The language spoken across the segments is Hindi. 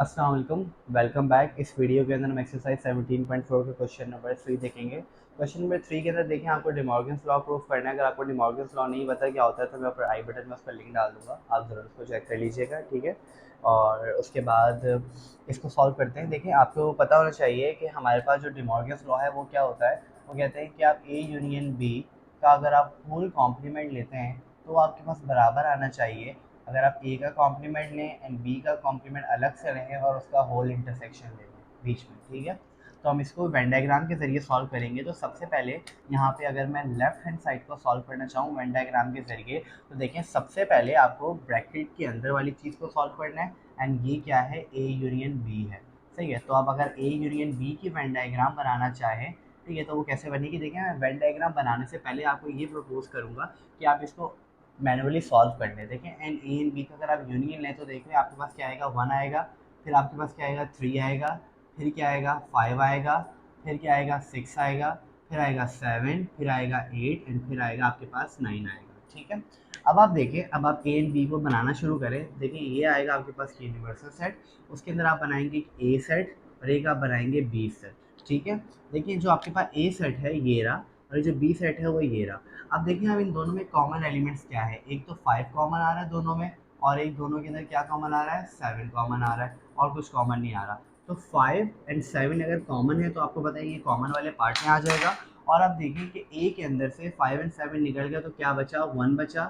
अस्सलाम वालेकुम, वेलकम बैक। इस वीडियो के अंदर हम एक्सरसाइज 17.4 के क्वेश्चन नंबर 3 देखेंगे। क्वेश्चन नंबर 3 के अंदर देखें, आपको डिमॉर्गन्स लॉ प्रूफ करना है। अगर आपको डिमॉर्गन्स लॉ नहीं पता क्या होता है तो मैं ऊपर आई बटन में उसका लिंक डाल दूंगा, आप ज़रूर उसको चेक कर लीजिएगा, ठीक है। और उसके बाद इसको सॉल्व करते हैं। देखिए, आपको पता होना चाहिए कि हमारे पास जो डिमॉर्गन्स लॉ है वो क्या होता है। वो कहते हैं कि आप ए यूनियन बी का अगर आप फुल कॉम्प्लीमेंट लेते हैं तो आपके पास बराबर आना चाहिए। अगर आप ए का कॉम्प्लीमेंट लें एंड बी का कॉम्प्लीमेंट अलग से लें और उसका होल इंटरसेक्शन ले लें बीच में, ठीक है। तो हम इसको वेन डायग्राम के ज़रिए सॉल्व करेंगे। तो सबसे पहले यहाँ पे अगर मैं लेफ्ट हैंड साइड को सॉल्व करना चाहूँ वेन डायग्राम के ज़रिए, तो देखें सबसे पहले आपको ब्रैकेट के अंदर वाली चीज़ को सॉल्व करना है। एंड ये क्या है, ए यूनियन बी है, सही है। तो आप अगर ए यूनियन बी की वेन डायग्राम बनाना चाहें, ठीक है, तो वो कैसे बनेगी। देखें, मैं वेन डायग्राम बनाने से पहले आपको ये प्रपोज करूँगा कि आप इसको मैनुअली सॉल्व कर लें। देखें, एंड ए एंड बी का अगर आप यूनियन लें तो देखें आपके पास क्या आएगा, 1 आएगा, फिर आपके पास क्या आएगा, 3 आएगा, फिर क्या आएगा, 5 आएगा, फिर क्या आएगा, 6 आएगा, फिर आएगा 7, फिर आएगा 8 एंड फिर आएगा आपके पास 9 आएगा, ठीक है। अब आप देखें, अब आप ए एंड बी को बनाना शुरू करें। देखिए, ये आएगा आपके पास यूनिवर्सल सेट, उसके अंदर आप बनाएंगे ए सेट और एक आप बनाएंगे बी सेट, ठीक है। देखिए, जो आपके पास ए सेट है ये रहा और जो बी सेट है वो ये रहा। अब देखिए, अब इन दोनों में कॉमन एलिमेंट्स क्या है। एक तो 5 कॉमन आ रहा है दोनों में, और एक दोनों के अंदर क्या कॉमन आ रहा है, 7 कॉमन आ रहा है, और कुछ कॉमन नहीं आ रहा। तो 5 एंड 7 अगर कॉमन है तो आपको पता है ये कॉमन वाले पार्ट में आ जाएगा। और आप देखिए कि ए के अंदर से 5 एंड 7 निकल गया तो क्या बचा, 1 बचा,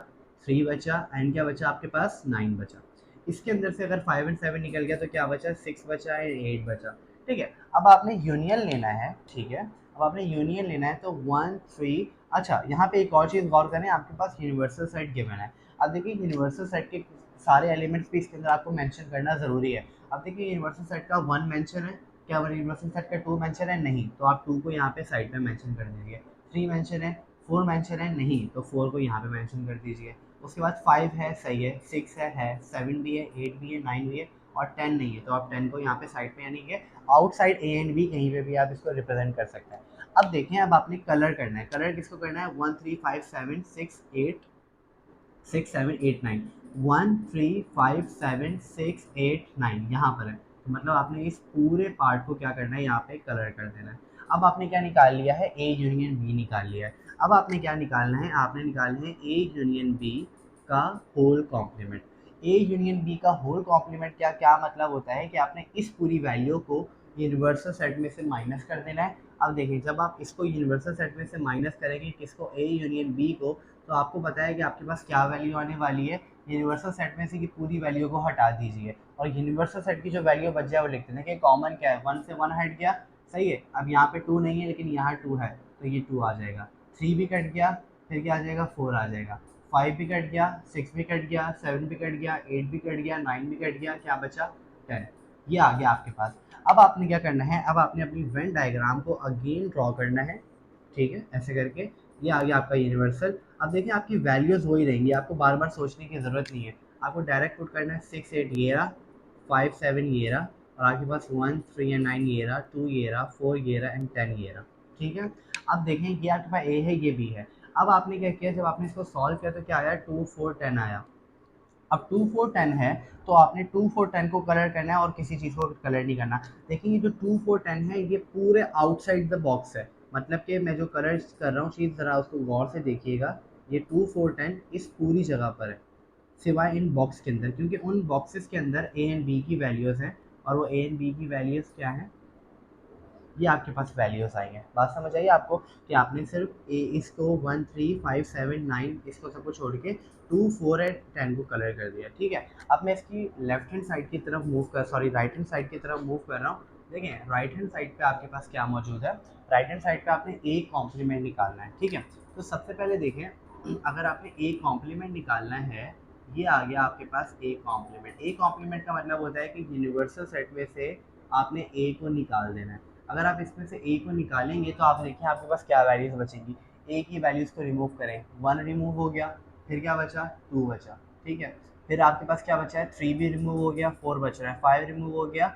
3 बचा एंड क्या बचा आपके पास, 9 बचा। इसके अंदर से अगर 5 एंड 7 निकल गया तो क्या बचा, 6 बचा एंड 8 बचा, ठीक है। अब आपने यूनियन लेना है, ठीक है। अब आपने यूनियन लेना है तो 1 3। अच्छा, यहाँ पे एक और चीज़ गौर करें, आपके पास यूनिवर्सल सेट गिवन है। अब देखिए, यूनिवर्सल सेट के सारे एलिमेंट्स भी इसके अंदर आपको मेंशन करना ज़रूरी है। अब देखिए, यूनिवर्सल सेट का 1 मेंशन है, क्या यूनिवर्सल सेट का 2 मेंशन है, नहीं, तो आप 2 को यहाँ पे साइड पे मेंशन कर दीजिए। 3 मेंशन है, 4 मेंशन है, नहीं, तो 4 को यहाँ पे मेंशन कर दीजिए। उसके बाद 5 है, सही है, 6 है, 7 भी है, 8 भी है, 9 भी है, और 10 नहीं है, तो आप 10 को यहाँ पे साइड पे, यानी कि आउटसाइड ए एंड बी कहीं पे भी आप इसको रिप्रेजेंट कर सकते हैं। अब देखें, अब आपने कलर करना है। कलर किसको करना है, 1 3 5 7 6 8 6 7 8 9, 1 3 5 7 6 8 9 यहाँ पर है। तो मतलब आपने इस पूरे पार्ट को क्या करना है, यहाँ पे कलर कर देना है। अब आपने क्या निकाल लिया है, ए यूनियन बी निकाल लिया है। अब आपने क्या निकालना है, आपने निकालना है ए यूनियन बी का whole complement. A union B का होल कॉम्प्लीमेंट क्या क्या मतलब होता है कि आपने इस पूरी वैल्यू को यूनिवर्सल सेट में से माइनस कर देना है। अब देखिए, जब आप इसको यूनिवर्सल सेट में से माइनस करेंगे किसको, ए यूनियन बी को, तो आपको पता है कि आपके पास क्या वैल्यू आने वाली है। यूनिवर्सल सेट में से की पूरी वैल्यू को हटा दीजिए और यूनिवर्सल सेट की जो वैल्यू बच जाए वो लिखते हैं कि कॉमन क्या है, 1 से 1 हट गया, सही है। अब यहाँ पे 2 नहीं है लेकिन यहाँ 2 है, तो ये 2 आ जाएगा। 3 भी कट गया, फिर क्या आ जाएगा, 4 आ जाएगा। 5 भी कट गया, 6 भी कट गया, 7 भी कट गया, 8 भी कट गया, 9 भी कट गया, क्या बचा, 10। ये आ गया आपके पास। अब आपने क्या करना है, अब आपने अपनी वेन डायग्राम को अगेन ड्रॉ करना है, ठीक है, ऐसे करके। ये आ गया आपका यूनिवर्सल। अब देखिए, आपकी वैल्यूज़ वही रहेंगी, आपको बार बार सोचने की ज़रूरत नहीं है। आपको डायरेक्ट पुट करना है, 6 8 ये रहा, 5 7 ये रहा, और आपके पास 1 3 एंड 9 ये रहा, 2 ये रहा, 4 ये रहा एंड 10 ये रहा, ठीक है। अब देखें, ये आपके पास ए है, ये बी है। अब आपने क्या किया, जब आपने इसको सॉल्व किया तो क्या आया, 2 4 10 आया। अब 2 4 10 है, तो आपने 2 4 10 को कलर करना है और किसी चीज़ को कलर नहीं करना। देखिए, ये जो 2 4 10 है ये पूरे आउटसाइड द बॉक्स है, मतलब कि मैं जो कलर कर रहा हूँ चीज़, ज़रा उसको गौर से देखिएगा। ये 2 4 10 इस पूरी जगह पर है, सिवाय इन बॉक्स के अंदर, क्योंकि उन बॉक्सेस के अंदर ए एंड बी की वैल्यूज़ हैं। और वो ए एंड बी की वैल्यूज़ क्या हैं, ये आपके पास वैल्यूज़ आई हैं। बात समझ आई आपको कि आपने सिर्फ ए इसको 1 3 5 7 9 इसको सबको छोड़ के 2 4 एंड 10 को कलर कर दिया, ठीक है। अब मैं इसकी लेफ्ट हैंड साइड की तरफ मूव कर, सॉरी, राइट हैंड साइड की तरफ मूव कर रहा हूँ। देखें, राइट हैंड साइड पे आपके पास क्या मौजूद है। राइट हैंड साइड पे आपने ए कॉम्प्लीमेंट निकालना है, ठीक है। तो सबसे पहले देखें, अगर आपने ए कॉम्प्लीमेंट निकालना है, ये आ गया आपके पास ए कॉम्प्लीमेंट। ए कॉम्प्लीमेंट का मतलब होता है कि यूनिवर्सल सेट में से आपने ए को निकाल देना है। अगर आप इसमें से ए को निकालेंगे तो आप देखिए आपके पास क्या वैल्यूज़ बचेंगी। ए की वैल्यूज़ को रिमूव करें, 1 रिमूव हो गया, फिर क्या बचा, 2 बचा, ठीक है। फिर आपके पास क्या बचा है, 3 भी रिमूव हो गया, 4 बच रहा है, 5 रिमूव हो गया,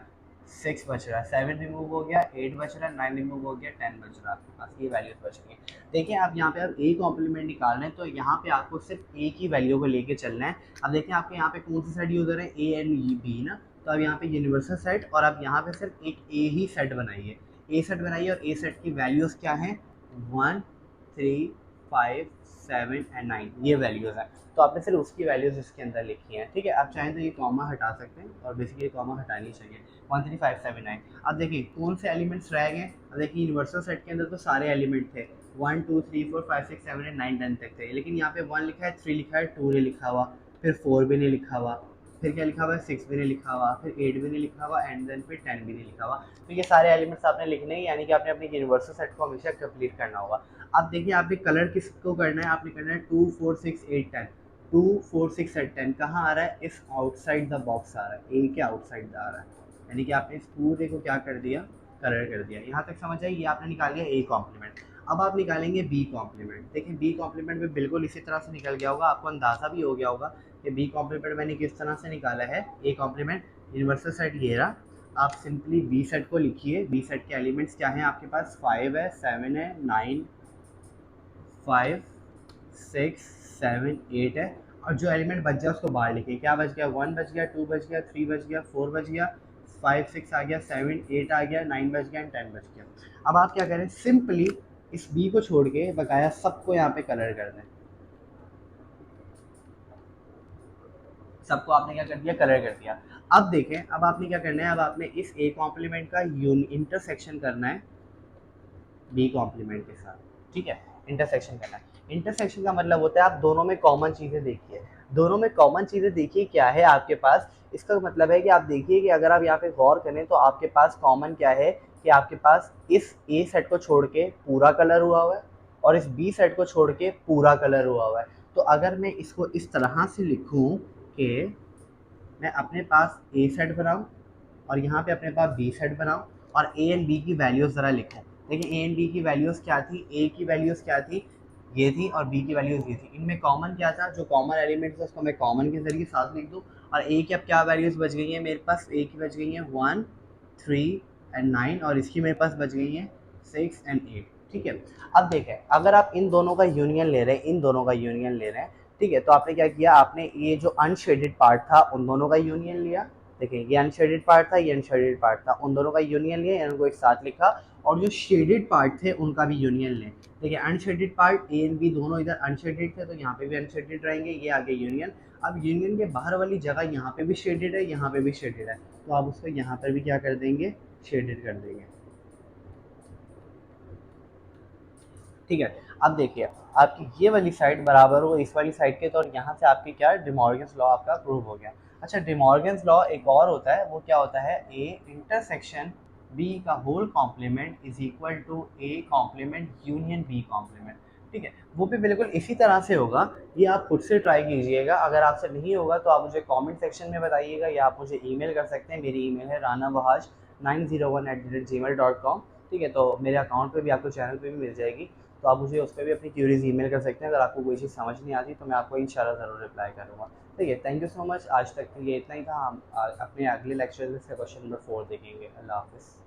6 बच रहा है, 7 रिमूव हो गया, 8 बच रहा है, 9 रिमूव हो गया, 10 बच रहा है आपके पास। ये वैल्यूज़ बच रही हैं। देखिए, आप यहाँ पे आप ए कॉम्प्लीमेंट निकाल रहे हैं तो यहाँ पे आपको सिर्फ ए की वैल्यू को लेके चलना है। अब देखिए, आपके यहाँ पे कौन सी साइड यूज़र है, ए एंड बी ना, तो अब यहाँ पे यूनिवर्सल सेट और अब यहाँ पे सिर्फ एक ए ही सेट बनाइए, ए सेट बनाइए और ए सेट की वैल्यूज़ क्या हैं 1 3 5 7 एंड 9 ये वैल्यूज़ हैं। तो आपने सिर्फ उसकी वैल्यूज़ इसके अंदर लिखी हैं। ठीक है, आप चाहें तो ये कॉमा हटा सकते हैं और बेसिकली कॉमा हटानी चाहिए 1 3 5 7 9। अब देखिए कौन से एलिमेंट्स रह गए। अब देखिए यूनिवर्सल सेट के अंदर तो सारे एलिमेंट थे 1 2 3 4 5 6 7 8 9 10 तक थे, लेकिन यहाँ पे 1 लिखा है 3 लिखा है 2 नहीं लिखा हुआ, फिर 4 भी नहीं लिखा हुआ, फिर क्या लिखा हुआ है 6 भी नहीं लिखा हुआ, फिर 8 भी नहीं लिखा हुआ एंड देन फिर 10 भी नहीं लिखा हुआ। तो ये सारे एलिमेंट्स आपने लिखने हैं, यानी कि आपने अपनी यूनिवर्सल सेट को हमेशा कंप्लीट करना होगा। अब देखिए आपने कलर किसको करना है, आपने करना है 2 4 6 8 10, 2 4 6 8 10 कहाँ आ रहा है, इस आउटसाइड द बॉक्स आ रहा है, ए के आउटसाइड आ रहा है, यानी कि आपने इस पूरे को क्या कर दिया, कलर कर दिया। यहाँ तक समझ आइए, ये आपने निकाल लिया ए कॉम्प्लीमेंट। अब आप निकालेंगे बी कॉम्प्लीमेंट। देखिए बी कॉम्प्लीमेंट में बिल्कुल इसी तरह से निकल गया होगा, आपको अंदाज़ा भी हो गया होगा कि बी कॉम्प्लीमेंट मैंने किस तरह से निकाला है। ए कॉम्प्लीमेंट यूनिवर्सल सेट ये रहा, आप सिंपली बी सेट को लिखिए। बी सेट के एलिमेंट्स क्या हैं आपके पास, 5 है 7 है 9 5 6 7 8 है, और जो एलिमेंट बच गया उसको बाहर लिखिए। क्या बच गया, 1 बच गया, 2 बच गया, 3 बच गया, 4 बच गया, 5 6 आ गया, 7 8 आ गया, 9 बच गया, 10 बच गया। अब आप क्या करें, सिंपली इस बी को छोड़ के बकाया सबको यहाँ पे कलर कर दें। सबको आपने क्या कर दिया, कलर कर दिया। अब देखें, अब आपने क्या करना है, अब आपने इस ए कॉम्प्लीमेंट का इंटरसेक्शन करना है बी कॉम्प्लीमेंट के साथ। ठीक है, इंटरसेक्शन करना है। इंटरसेक्शन का मतलब होता है आप दोनों में कॉमन चीज़ें देखिए, दोनों में कॉमन चीज़ें देखिए क्या है आपके पास। इसका मतलब है कि आप देखिए कि अगर आप यहाँ पे गौर करें तो आपके पास कॉमन क्या है, कि आपके पास इस ए सेट को छोड़ के पूरा कलर हुआ हुआ है और इस बी सेट को छोड़ के पूरा कलर हुआ हुआ है। तो अगर मैं इसको इस तरह से लिखूँ कि मैं अपने पास ए सेट बनाऊँ और यहाँ पे अपने पास बी सेट बनाऊँ और ए एंड बी की वैल्यूज़ ज़रा लिखूँ। देखिए ए एंड बी की वैल्यूज़ क्या थी, ए की वैल्यूज़ क्या थी, ये थी, और बी की वैल्यूज़ ये थी। इनमें कॉमन क्या था, जो कॉमन एलिमेंट था उसको मैं कॉमन के ज़रिए साथ लिख दूँ। और ए की अब क्या वैल्यूज़ बच गई हैं मेरे पास, ए की बच गई हैं 1 3 एंड 9 और इसकी मेरे पास बच गई हैं 6 एंड 8। ठीक है, अब देखें अगर आप इन दोनों का यूनियन ले रहे हैं, इन दोनों का यूनियन ले रहे हैं, ठीक है, तो आपने क्या किया, आपने ये जो अनशेडेड पार्ट था उन दोनों का यूनियन लिया। देखिए ये अनशेडेड पार्ट था, ये अनशेडेड पार्ट था, उन दोनों का यूनियन लिया, इनको एक साथ लिखा, और जो शेडेड पार्ट थे उनका भी यूनियन लें। देखिए unshaded part A and B दोनों इधर अनशेडेड थे तो यहाँ पे भी अनशेडेड रहेंगे, ये आगे यूनियन। अब यूनियन के बाहर वाली जगह यहाँ पे भी शेडेड है, यहाँ पे भी शेडेड है, तो आप उसको यहाँ पर भी क्या कर देंगे, शेडेड कर देंगे। ठीक है, अब देखिए आपकी ये वाली साइड बराबर हो इस वाली साइड के, तो और यहाँ से आपकी क्या है, डिमॉर्गन्स लॉ आपका प्रूव हो गया। अच्छा, डिमॉर्गन्स लॉ एक और होता है, वो क्या होता है, ए इंटरसेक्शन बी का whole complement is equal to A complement union B complement. ठीक है, वो भी बिल्कुल इसी तरह से होगा, ये आप खुद से ट्राई कीजिएगा। अगर आपसे नहीं होगा तो आप मुझे कमेंट सेक्शन में बताइएगा या आप मुझे ईमेल कर सकते हैं। मेरी ईमेल है ranawahaj901@gmail.com। ठीक है, तो मेरे अकाउंट पे भी आपको चैनल पे भी मिल जाएगी, तो आप मुझे उस पर भी अपनी क्यूरीज ईमेल कर सकते हैं। अगर आपको कोई चीज़ समझ नहीं आती तो मैं आपको इंशाल्लाह ज़रूर रिप्लाई करूँगा। ठीक है, थैंक यू सो मच। आज तक ये इतना ही था, हम अपने अगले लेक्चर में इसका क्वेश्चन नंबर 4 देखेंगे। अल्लाह हाफ़िज़।